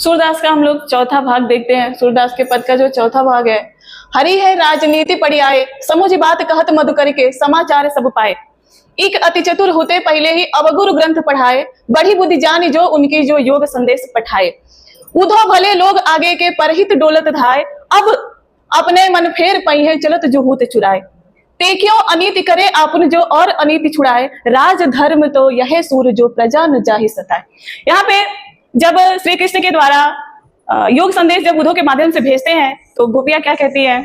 सूरदास का हम लोग चौथा भाग देखते हैं। सूरदास के पद का जो चौथा भाग है, हरि है राजनीति पढ़ी आए, समुझ बात कहत मधु करके समाचार सब पाए। एक अति चतुर होते पहले ही अवगुरु ग्रंथ पढ़ाए, बड़ी बुद्धि जानी जो उनकी जो योग संदेश पठाए। उधो भले लोग आगे के परहित डोलत धाय, अब अपने मन फेर पई है चलत जो होते चुराए। ते क्यों अनीति करे आपन जो और अनीति छुड़ाए, राज धर्म तो यह सूर जो प्रजा न जाहि सताए। यहाँ पे जब श्री कृष्ण के द्वारा योग संदेश जब उद्धव के माध्यम से भेजते हैं तो गोपियां क्या कहती है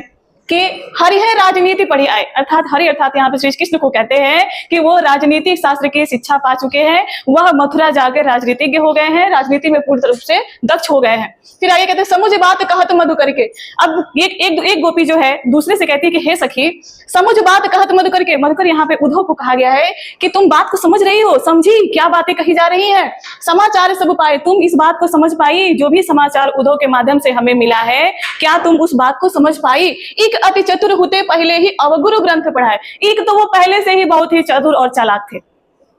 कि हरि है राजनीति पढ़ी आए, अर्थात हरि अर्थात यहाँ पे श्री कृष्ण को कहते हैं कि वो राजनीतिक शास्त्र की शिक्षा पा चुके हैं, वह मथुरा जाकर राजनीतिज्ञ हो गए हैं, राजनीति में पूरी तरफ से दक्ष हो गए हैं। फिर आगे कहते हैं समुझ बात कहत मधु करके। अब एक गोपी जो है दूसरे से कहती है कि हे सखी समुझ बात कहत मधु करके। मधुकर यहाँ पे उद्धव को कहा गया है कि तुम बात को समझ रही हो, समझी क्या बातें कही जा रही है, समाचार सब पाए, तुम इस बात को समझ पाई, जो भी समाचार उद्धव के माध्यम से हमें मिला है क्या तुम उस बात को समझ पाई। एक अति चतुर होते पहले ही अवगुरु ग्रंथ पढ़ाए। एक तो वो पहले से ही बहुत ही चतुर और चालाक थे।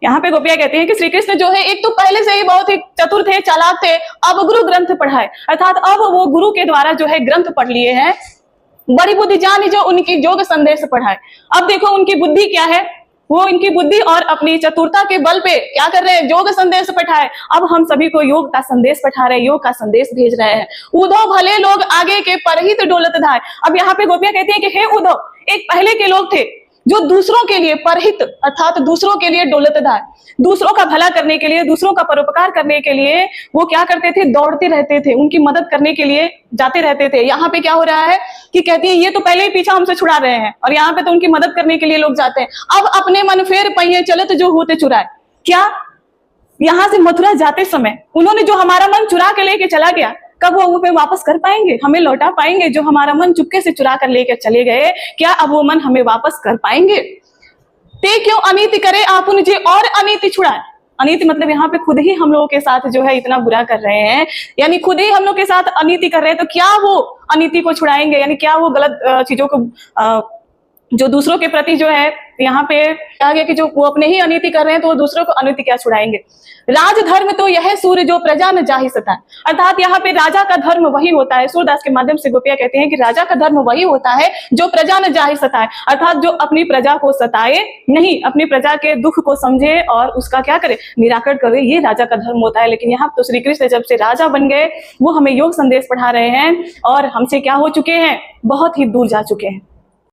यहाँ पे गोपियां कहती हैं कि श्री कृष्ण जो है एक तो पहले से ही बहुत ही चतुर थे, चालाक थे, अवगुरु ग्रंथ पढ़ाए, अर्थात अब वो गुरु के द्वारा जो है ग्रंथ पढ़ लिए हैं। बड़ी बुद्धि जानी जो उनकी योग संदेश पढ़ाए। अब देखो उनकी बुद्धि क्या है, वो इनकी बुद्धि और अपनी चतुरता के बल पे क्या कर रहे हैं, योग संदेश पठाए। अब हम सभी को योग का संदेश पठा रहे हैं, योग का संदेश भेज रहे हैं। उद्धव भले लोग आगे के परहित डोलत धाय। अब यहाँ पे गोपियां कहती हैं कि हे उद्धव, एक पहले के लोग थे जो दूसरों के लिए परहित अर्थात दूसरों के लिए डोलत धाय, दूसरों का भला करने के लिए, दूसरों का परोपकार करने के लिए वो क्या करते थे, दौड़ते रहते थे, उनकी मदद करने के लिए जाते रहते थे। यहाँ पे क्या हो रहा है कि कहती है ये तो पहले ही पीछा हमसे छुड़ा रहे हैं और यहाँ पे तो उनकी मदद करने के लिए लोग जाते हैं। अब अपने मन फेर पहिए चलत जो होते चुराए। क्या यहाँ से मथुरा जाते समय उन्होंने जो हमारा मन चुरा के लेके चला गया, कब वो पे वापस कर पाएंगे, हमें लौटा पाएंगे? जो हमारा मन चुपके से चुरा कर लेकर चले गए, क्या अब वो मन हमें वापस कर पाएंगे? ते क्यों अनीति करे आप मुझे और अनीति छुड़ाए। अनीति मतलब यहाँ पे खुद ही हम लोगों के साथ जो है इतना बुरा कर रहे हैं, यानी खुद ही हम लोग के साथ अनीति कर रहे हैं, तो क्या वो अनीति को छुड़ाएंगे, यानी क्या वो गलत चीजों को जो दूसरों के प्रति जो है यहाँ पे कहा गया कि जो वो अपने ही अनीति कर रहे हैं तो वो दूसरों को अनीति क्या छुड़ाएंगे। राज धर्म तो यह सूर्य जो प्रजा न जाहि सताए, अर्थात यहाँ पे राजा का धर्म वही होता है। सूरदास के माध्यम से गोपियां कहते हैं कि राजा का धर्म वही होता है जो प्रजा न जाहि सताए, अर्थात जो अपनी प्रजा को सताए नहीं, अपनी प्रजा के दुख को समझे और उसका क्या करे, निराकरण करे, ये राजा का धर्म होता है। लेकिन यहाँ तो श्री कृष्ण जब से राजा बन गए वो हमें योग संदेश पढ़ा रहे हैं और हमसे क्या हो चुके हैं, बहुत ही दूर जा चुके हैं।